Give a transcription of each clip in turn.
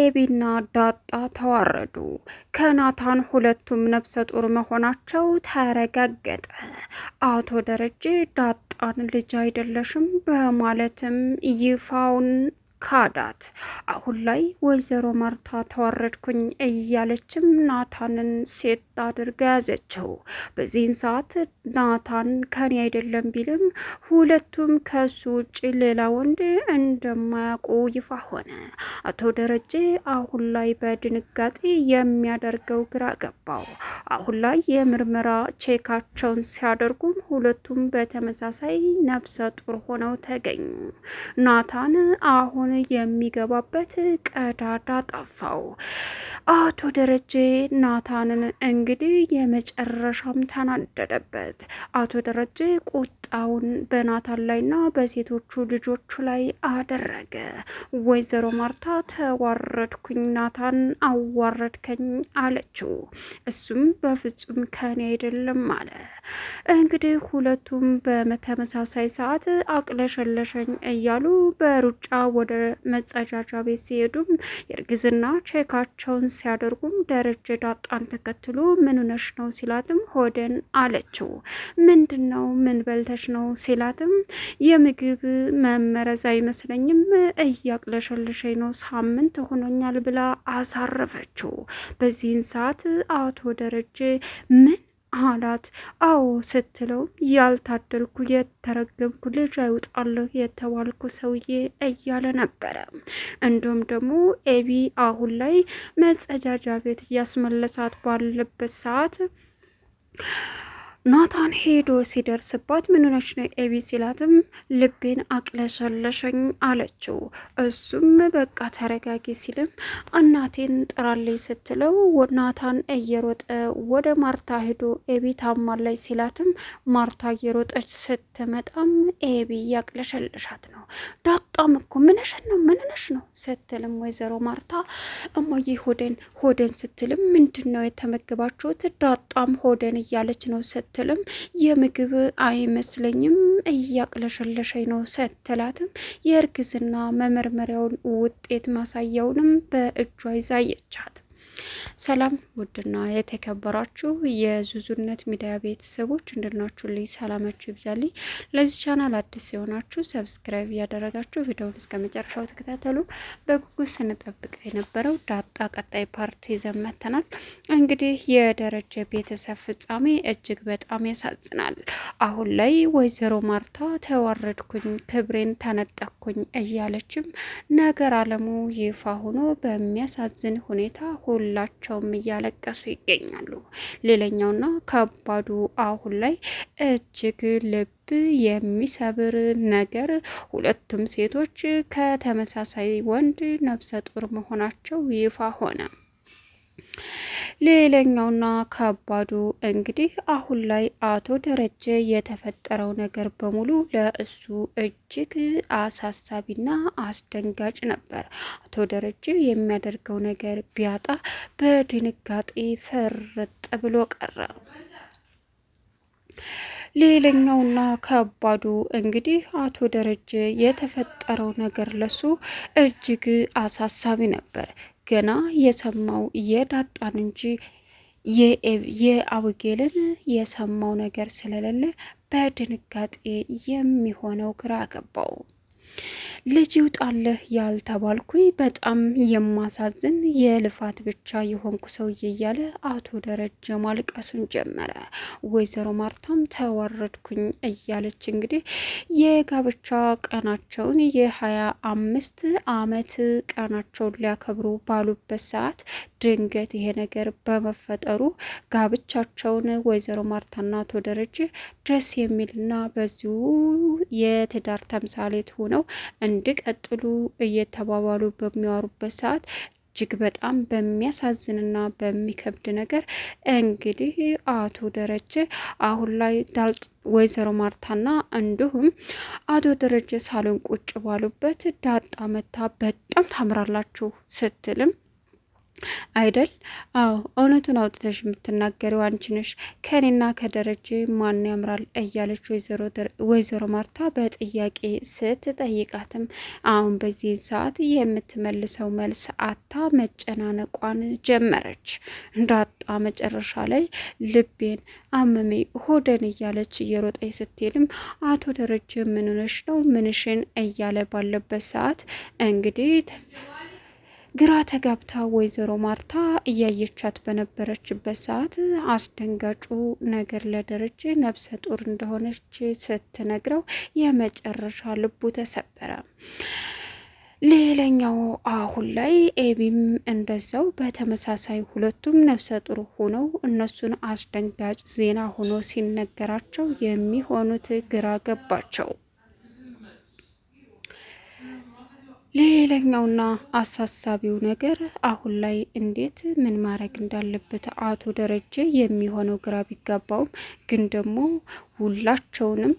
ኤቢና ዳጣ ተዋረዱ። ከናታን ሁለቱም ነፍሰ ጡር መሆናቸው ተረጋገጠ። አቶ ደረጀ ዳጣን ልጅ አይደለሽም በማለትም ይፋውን ካዳት። አሁን ላይ ወይዘሮ ማርታ ተዋረድኩኝ እያለችም ናታንን ሴት አድርጋ ያዘችው። በዚህን ሰዓት ናታን ከኔ አይደለም ቢልም ሁለቱም ከሱ ውጭ ሌላ ወንድ እንደማያውቁ ይፋ ሆነ። አቶ ደረጀ አሁን ላይ በድንጋጤ የሚያደርገው ግራ ገባው። አሁን ላይ የምርመራ ቼካቸውን ሲያደርጉም ሁለቱም በተመሳሳይ ነፍሰ ጡር ሆነው ተገኙ። ናታን አሁን የሚገባበት ቀዳዳ ጠፋው። አቶ ደረጀ ናታንን እንግዲህ የመጨረሻም ተናደደበት። አቶ ደረጀ ቁጣውን በናታን ላይና በሴቶቹ ልጆቹ ላይ አደረገ። ወይዘሮ ማርታ ተዋረድኩኝ፣ ናታን አዋረድከኝ አለችው። እሱም በፍጹም ከኔ አይደለም አለ። እንግዲህ ሁለቱም በተመሳሳይ ሰዓት አቅለሸለሸኝ እያሉ በሩጫ ወደ መጸዳጃ ቤት ሲሄዱም የእርግዝና ቼካቸውን ሲያደርጉም ደረጀ ዳጣን ተከትሎ ምን ሆነሽ ነው ሲላትም ሆደን አለችው። ምንድን ነው ምን በልተሽ ነው ሲላትም የምግብ መመረዝ አይመስለኝም እያቅለሸልሸኝ ነው ሳምንት ሆኖኛል ብላ አሳረፈችው። በዚህን ሰዓት አቶ ደረጀ ምን አላት። አዎ ስትለው ያልታደልኩ የተረገምኩ ልጅ አይውጣለሁ የተባልኩ ሰውዬ እያለ ነበረ። እንዲሁም ደግሞ ኤቢ አሁን ላይ መጸዳጃ ቤት እያስመለሳት ባለበት ሰዓት ናታን ሄዶ ሲደርስባት ምን ሆነች ነው ኤቢ ሲላትም ልቤን አቅለሸለሸኝ አለችው። እሱም በቃ ተረጋጊ ሲልም እናቴን ጥራለኝ ስትለው ናታን እየሮጠ ወደ ማርታ ሄዶ ኤቢ ታማለች ሲላትም ማርታ እየሮጠች ስትመጣም ኤቢ እያቅለሸለሻት ነው። ዳጣም እኮ ምንነሽ ነው ስትልም ወይዘሮ ማርታ እማዬ ሆደን ስትልም ምንድን ነው የተመገባችሁት? ዳጣም ሆደን እያለች ነው ስትልም የምግብ አይመስለኝም እያቅለሸለሸኝ ነው ስትላትም የእርግዝና መመርመሪያውን ውጤት ማሳያውንም በእጇ ይዛየቻት። ሰላም ውድና የተከበራችሁ የዙዙነት ሚዲያ ቤተሰቦች እንደናችሁልኝ ሰላማችሁ ይብዛልኝ። ለዚህ ቻናል አዲስ የሆናችሁ ሰብስክራይብ እያደረጋችሁ ቪዲዮውን እስከ መጨረሻው ተከታተሉ። በጉጉት ስንጠብቅ የነበረው ዳጣ ቀጣይ ፓርት ይዘን መጥተናል። እንግዲህ የደረጀ ቤተሰብ ፍጻሜ እጅግ በጣም ያሳዝናል። አሁን ላይ ወይዘሮ ማርታ ተዋረድኩኝ፣ ክብሬን ተነጠቅኩኝ እያለችም ነገር አለሙ ይፋ ሆኖ በሚያሳዝን ሁኔታ ሁላቸውም እያለቀሱ ይገኛሉ። ሌላኛውና ከባዱ አሁን ላይ እጅግ ልብ የሚሰብር ነገር ሁለቱም ሴቶች ከተመሳሳይ ወንድ ነፍሰ ጡር መሆናቸው ይፋ ሆነ። ሌላኛውና ከባዱ እንግዲህ አሁን ላይ አቶ ደረጀ የተፈጠረው ነገር በሙሉ ለእሱ እጅግ አሳሳቢና አስደንጋጭ ነበር። አቶ ደረጀ የሚያደርገው ነገር ቢያጣ በድንጋጤ ፍርጥ ብሎ ቀረ። ሌላኛውና ከባዱ እንግዲህ አቶ ደረጀ የተፈጠረው ነገር ለሱ እጅግ አሳሳቢ ነበር። ገና የሰማው የዳጣን እንጂ የአብጌልን የሰማው ነገር ስለሌለ በድንጋጤ የሚሆነው ግራ ገባው። ልጅ ይውጣልህ ያልተባልኩኝ በጣም የማሳዝን የልፋት ብቻ የሆንኩ ሰውዬ እያለ አቶ ደረጀ ማልቀሱን ጀመረ። ወይዘሮ ማርታም ተዋረድኩኝ እያለች እንግዲህ የጋብቻ ቀናቸውን የ25 ዓመት ቀናቸውን ሊያከብሩ ባሉበት ሰዓት ድንገት ይሄ ነገር በመፈጠሩ ጋብቻቸውን ወይዘሮ ማርታና አቶ ደረጀ ደስ የሚልና በዚሁ የትዳር ተምሳሌት ሆነው እንዲቀጥሉ እየተባባሉ በሚያወሩበት ሰዓት እጅግ በጣም በሚያሳዝንና በሚከብድ ነገር እንግዲህ አቶ ደረጀ አሁን ላይ ወይዘሮ ማርታና እንዲሁም አቶ ደረጀ ሳሎን ቁጭ ባሉበት ዳጣ መታ በጣም ታምራላችሁ ስትልም አይደል? አዎ እውነቱን አውጥተሽ የምትናገሪው አንቺ ነሽ። ከኔና ከደረጀ ማን ያምራል እያለች ወይዘሮ ማርታ በጥያቄ ስትጠይቃትም አሁን በዚህን ሰዓት የምትመልሰው መልስ አታ መጨናነቋን ጀመረች። እንዳጣ መጨረሻ ላይ ልቤን አመሜ ሆደን እያለች እየሮጠች ስትሄድም አቶ ደረጀ ምን ሆነሽ ነው ምንሽን እያለ ባለበት ሰዓት እንግዲህ ግራ ተጋብታ ወይዘሮ ማርታ እያየቻት በነበረችበት ሰዓት አስደንጋጩ ነገር ለደረጀ ነብሰ ጡር እንደሆነች ስትነግረው የመጨረሻ ልቡ ተሰበረ። ሌላኛው አሁን ላይ ኤቢም እንደዛው በተመሳሳይ ሁለቱም ነብሰ ጡር ሆነው እነሱን አስደንጋጭ ዜና ሆኖ ሲነገራቸው የሚሆኑት ግራ ገባቸው። ሌላኛውና አሳሳቢው ነገር አሁን ላይ እንዴት ምን ማድረግ እንዳለበት አቶ ደረጀ የሚሆነው ግራ ቢጋባውም ግን ደግሞ ሁላቸውንም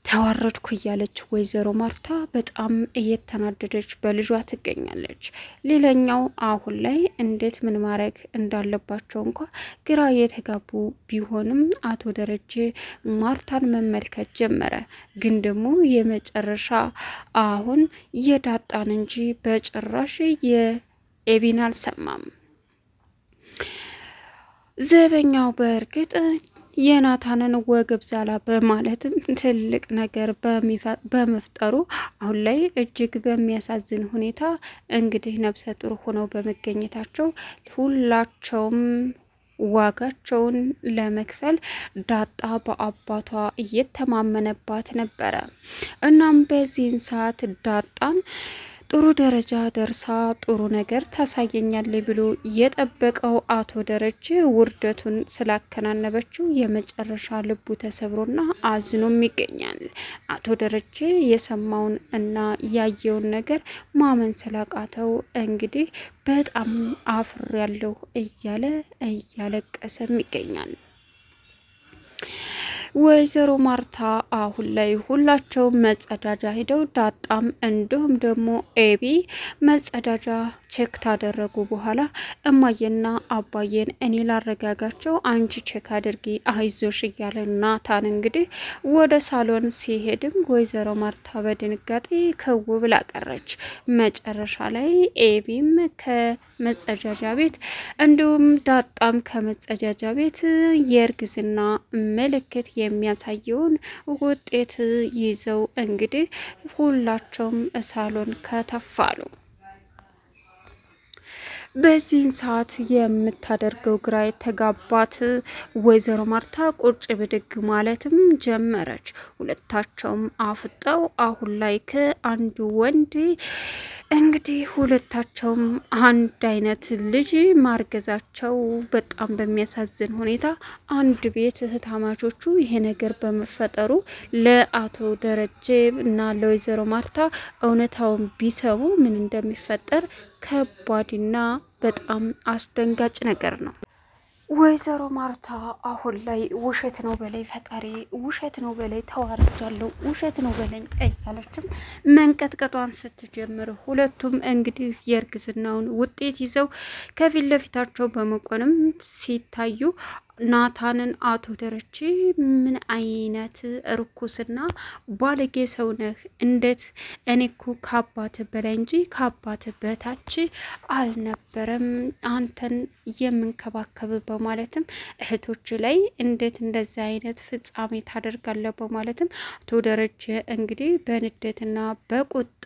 ተዋረድኩ እያለች ወይዘሮ ማርታ በጣም እየተናደደች በልጇ ትገኛለች። ሌላኛው አሁን ላይ እንዴት ምን ማድረግ እንዳለባቸው እንኳ ግራ የተጋቡ ቢሆንም አቶ ደረጀ ማርታን መመልከት ጀመረ። ግን ደግሞ የመጨረሻ አሁን የዳጣን እንጂ በጭራሽ የኤቢን አልሰማም። ዘበኛው በእርግጥ የናታንን ወገብ ዛላ በማለትም ትልቅ ነገር በመፍጠሩ አሁን ላይ እጅግ በሚያሳዝን ሁኔታ እንግዲህ ነብሰ ጡር ሆነው በመገኘታቸው ሁላቸውም ዋጋቸውን ለመክፈል ዳጣ በአባቷ እየተማመነባት ነበረ። እናም በዚህን ሰዓት ዳጣን ጥሩ ደረጃ ደርሳ ጥሩ ነገር ታሳየኛለች ብሎ የጠበቀው አቶ ደረጀ ውርደቱን ስላከናነበችው የመጨረሻ ልቡ ተሰብሮና አዝኖም ይገኛል። አቶ ደረጀ የሰማውን እና ያየውን ነገር ማመን ስላቃተው እንግዲህ በጣም አፍሬያለሁ እያለ እያለቀሰም ይገኛል። ወይዘሮ ማርታ አሁን ላይ ሁላቸውም መጸዳጃ ሂደው ዳጣም እንዲሁም ደግሞ ኤቢ መጸዳጃ ቼክ ታደረጉ በኋላ እማዬና አባዬን እኔ ላረጋጋቸው፣ አንቺ ቼክ አድርጊ አይዞሽ እያለ ናታን እንግዲህ ወደ ሳሎን ሲሄድም ወይዘሮ ማርታ በድንጋጤ ክው ብላ ቀረች። መጨረሻ ላይ ኤቢም ከመጸዳጃ ቤት እንዲሁም ዳጣም ከመጸዳጃ ቤት የእርግዝና ምልክት የሚያሳየውን ውጤት ይዘው እንግዲህ ሁላቸውም ሳሎን ከተፋሉ። በዚህን ሰዓት የምታደርገው ግራ የተጋባት ወይዘሮ ማርታ ቁጭ ብድግ ማለትም ጀመረች። ሁለታቸውም አፍጠው አሁን ላይ ከአንድ ወንድ እንግዲህ ሁለታቸውም አንድ አይነት ልጅ ማርገዛቸው በጣም በሚያሳዝን ሁኔታ አንድ ቤት እህታማቾቹ ይሄ ነገር በመፈጠሩ ለአቶ ደረጀ እና ለወይዘሮ ማርታ እውነታውን ቢሰሙ ምን እንደሚፈጠር ከባድና በጣም አስደንጋጭ ነገር ነው። ወይዘሮ ማርታ አሁን ላይ ውሸት ነው በላይ ፈጣሪ፣ ውሸት ነው በላይ ተዋርጃለሁ፣ ውሸት ነው በላይ እያለችም መንቀጥቀጧን ስትጀምር ሁለቱም እንግዲህ የእርግዝናውን ውጤት ይዘው ከፊት ለፊታቸው በመቆንም ሲታዩ ናታንን አቶ ደረጀ ምን አይነት እርኩስና ባለጌ ሰው ነህ? እንዴት እኔ እኮ ከአባት በላይ እንጂ ከአባት በታች አልነበረም አንተን የምንከባከብ በማለትም እህቶች ላይ እንዴት እንደዚህ አይነት ፍጻሜ ታደርጋለህ? በማለትም አቶ ደረጀ እንግዲህ በንዴትና በቁጣ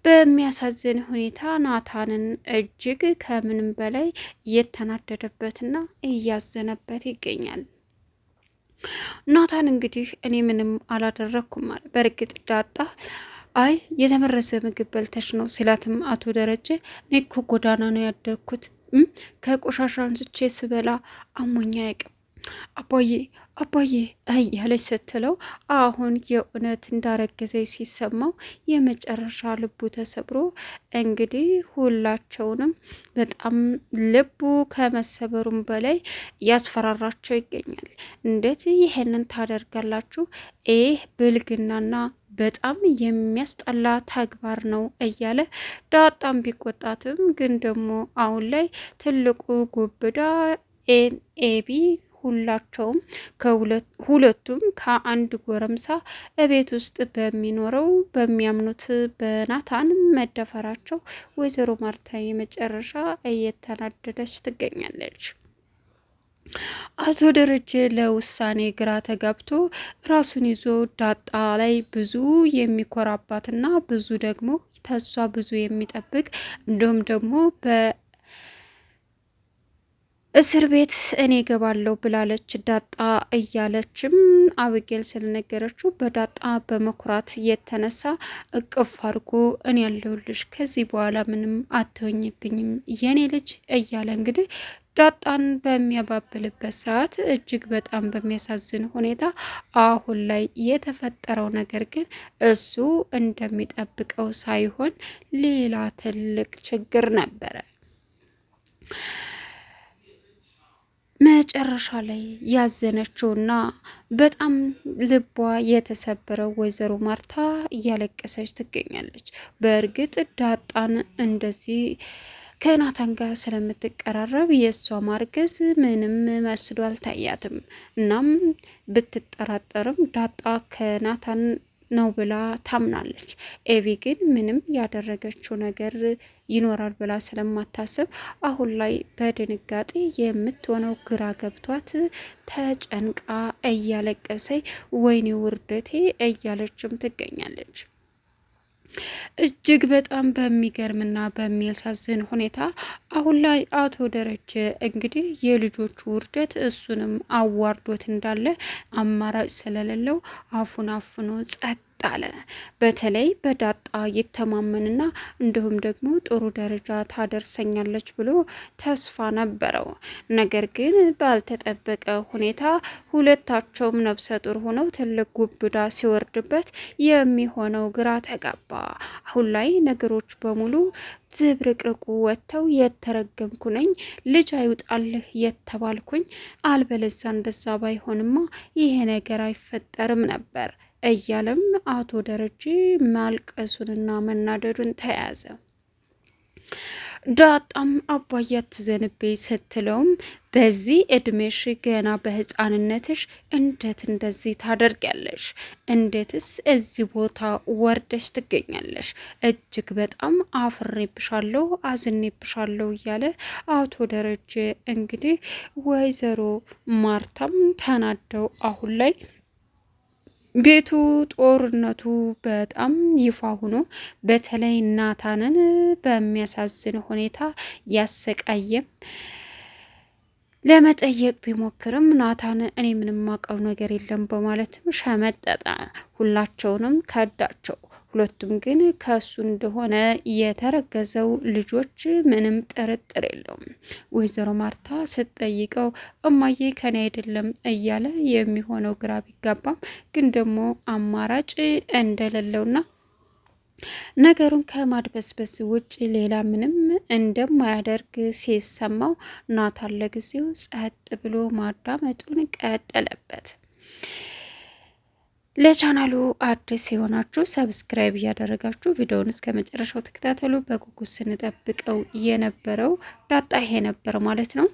በሚያሳዝን ሁኔታ ናታንን እጅግ ከምንም በላይ እየተናደደበትና እያዘነበት ይገኛል። ናታን እንግዲህ እኔ ምንም አላደረኩም አለ። በእርግጥ ዳጣ አይ የተመረዘ ምግብ በልተሽ ነው ሲላትም አቶ ደረጀ እኔ እኮ ጎዳና ነው ያደግኩት ከቆሻሻ አንስቼ ስበላ አሞኛ አያውቅም አባዬ አባዬ እያለች ስትለው አሁን የእውነት እንዳረገዘ ሲሰማው የመጨረሻ ልቡ ተሰብሮ እንግዲህ ሁላቸውንም በጣም ልቡ ከመሰበሩም በላይ እያስፈራራቸው ይገኛል። እንዴት ይሄንን ታደርጋላችሁ? ይህ ብልግናና በጣም የሚያስጠላ ተግባር ነው እያለ ዳጣም ቢቆጣትም ግን ደግሞ አሁን ላይ ትልቁ ጉብዳ ኤቢ ሁላቸውም ሁለቱም ከአንድ ጎረምሳ እቤት ውስጥ በሚኖረው በሚያምኑት በናታን መደፈራቸው ወይዘሮ ማርታ የመጨረሻ እየተናደደች ትገኛለች። አቶ ደረጀ ለውሳኔ ግራ ተጋብቶ ራሱን ይዞ ዳጣ ላይ ብዙ የሚኮራባትና ብዙ ደግሞ ተሷ ብዙ የሚጠብቅ እንዲሁም ደግሞ እስር ቤት እኔ ገባለሁ ብላለች ዳጣ እያለችም አብጌል ስለነገረችው በዳጣ በመኩራት የተነሳ እቅፍ አድርጎ እኔ ያለሁልሽ ከዚህ በኋላ ምንም አትሆኝብኝም የኔ ልጅ እያለ እንግዲህ ዳጣን በሚያባብልበት ሰዓት እጅግ በጣም በሚያሳዝን ሁኔታ አሁን ላይ የተፈጠረው ነገር ግን እሱ እንደሚጠብቀው ሳይሆን ሌላ ትልቅ ችግር ነበረ። መጨረሻ ላይ ያዘነችውና በጣም ልቧ የተሰበረው ወይዘሮ ማርታ እያለቀሰች ትገኛለች። በእርግጥ ዳጣን እንደዚህ ከናታን ጋር ስለምትቀራረብ የእሷ ማርገዝ ምንም መስሎ አልታያትም። እናም ብትጠራጠርም ዳጣ ከናታን ነው ብላ ታምናለች። ኤቪ ግን ምንም ያደረገችው ነገር ይኖራል ብላ ስለማታስብ አሁን ላይ በድንጋጤ የምትሆነው ግራ ገብቷት ተጨንቃ እያለቀሰች ወይኔ ውርደቴ እያለችም ትገኛለች። እጅግ በጣም በሚገርምና በሚያሳዝን ሁኔታ አሁን ላይ አቶ ደረጀ እንግዲህ የልጆቹ ውርደት እሱንም አዋርዶት እንዳለ አማራጭ ስለሌለው አፉን አፍኖ ጸጥ አለ። በተለይ በዳጣ ይተማመንና እንዲሁም ደግሞ ጥሩ ደረጃ ታደርሰኛለች ብሎ ተስፋ ነበረው። ነገር ግን ባልተጠበቀ ሁኔታ ሁለታቸውም ነፍሰ ጡር ሆነው ትልቅ ጉብዳ ሲወርድበት የሚሆነው ግራ ተጋባ። አሁን ላይ ነገሮች በሙሉ ዝብርቅርቁ ወጥተው የተረገምኩ ነኝ፣ ልጅ አይውጣልህ የተባልኩኝ፣ አልበለዛ እንደዛ ባይሆንማ ይሄ ነገር አይፈጠርም ነበር እያለም አቶ ደረጀ ማልቀሱንና መናደዱን ተያዘ። ዳጣም አባዬ አትዘንብኝ ስትለውም በዚህ እድሜሽ ገና በህፃንነትሽ እንዴት እንደዚህ ታደርጊያለሽ? እንዴትስ እዚህ ቦታ ወርደሽ ትገኛለሽ? እጅግ በጣም አፍሬብሻለሁ፣ አዝኔብሻለሁ እያለ አቶ ደረጀ እንግዲህ ወይዘሮ ማርታም ተናደው አሁን ላይ ቤቱ ጦርነቱ በጣም ይፋ ሆኖ በተለይ ናታንን በሚያሳዝን ሁኔታ ያሰቃየም ለመጠየቅ ቢሞክርም ናታን እኔ ምንም ማውቀው ነገር የለም በማለትም ሸመጠጠ። ሁላቸውንም ከዳቸው። ሁለቱም ግን ከሱ እንደሆነ የተረገዘው ልጆች ምንም ጥርጥር የለውም። ወይዘሮ ማርታ ስትጠይቀው እማዬ ከኔ አይደለም እያለ የሚሆነው ግራ ቢጋባም ግን ደግሞ አማራጭ እንደሌለውና ነገሩን ከማድበስበስ ውጭ ሌላ ምንም እንደማያደርግ ሲሰማው ናታን ለጊዜው ጸጥ ብሎ ማዳመጡን ቀጠለበት። ለቻናሉ አዲስ የሆናችሁ ሰብስክራይብ እያደረጋችሁ ቪዲዮውን እስከ መጨረሻው ተከታተሉ። በጉጉት ስንጠብቀው የነበረው ዳጣ ይሄ ነበር ማለት ነው።